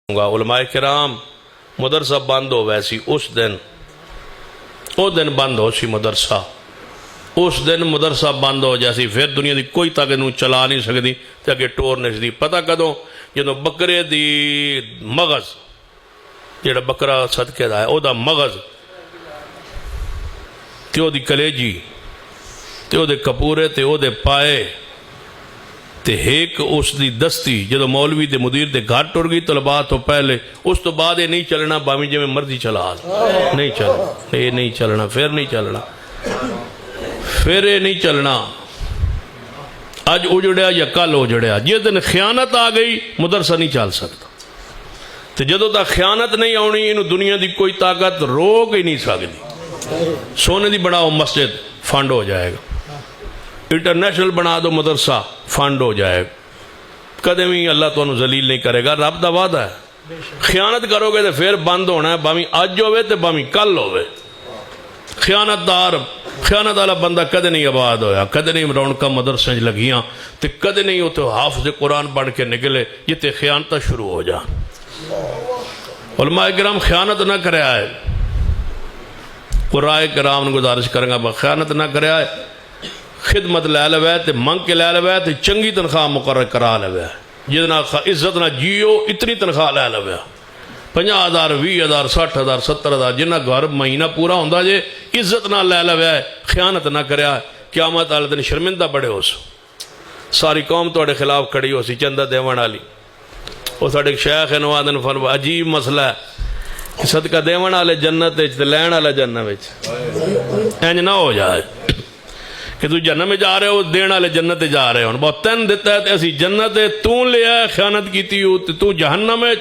علماء کرام مدرسہ بند ہو ویسی اس دن بند ہو سی مدرسہ اس دن مدرسہ بند ہو جیسی پھر دنیا دی کوئی طاقت نوں چلا نہیں سکتی تے اگے ٹور نہیں سکتی پتہ کدوں جدوں بکرے دی مغز جڑا بکرا صدقے دا ہے او دا مغز تے او دی کلیجی تے او دے کپورے تے او دے پائے تے ایک اس دی دستی جدو مولوی دے مدیر دے گھر ٹر گئی طلباء تو پہلے اس تو بعد یہ نہیں چلنا باویں جے میں مرضی چلا نہیں چلنا یہ نہیں چلنا پھر نہیں چلنا پھر یہ نہیں چلنا اج اجڑیا یا کل اجڑیا جس دن خیانت آ گئی مدرسہ نہیں چل سکتا تے جدو تک خیانت نہیں آنی انہوں دنیا دی کوئی طاقت روک ہی نہیں سکتی سونے دی بناؤ مسجد فنڈ ہو جائے گا انٹرنیشنل بنا دو مدرسہ فنڈ ہو جائے گا کدے بھی اللہ تو انہوں ذلیل نہیں کرے گا رب دا وعدہ ہے خیانت کرو گے تو پھر بند ہونا ہے باویں اج ہوئے تو باویں کل ہوئے خیانت والا بندہ کدے نہیں آباد ہویا کدے نہیں رونقاں مدرسے لگیاں تے کدے نہیں وہ تو حافظ قرآن پڑھ کے نکلے یہ تے خیانتاں شروع ہو جان علماء کرام خیانت نہ کرے آئے قرآن کرام نے گزارش کریں گا خیانت نہ کرے آئے خدمت لے لوے تے منگ کے لے لوے تے چنگی تنخواہ مقرر کرا لوے جتنا عزت نہ جیو اتنی تنخواہ لے لوے 50,000 20,000 60,000 70,000 جنہ گھر مہینہ پورا ہوندہ جے عزت نہ لے لوے خیانت نہ کریا قیامت والے دن شرمندہ بڑے ہو سو ساری قوم توڑے خلاف کھڑی ہو سی چندہ دیوان والی وہ ساڑے شیخ نوادن فرما عجیب مسئلہ ہے کہ صدقہ دیوان والے جنت تے لین والے جنت انج نہ ہو جائے کہ تو جنت میں جا رہے ہو دینا لے جنت جا رہے ہو بہت تین دیتا ہے ایسی جنت ہے تو لے آئے خیانت کی تھی تو جہنم ہے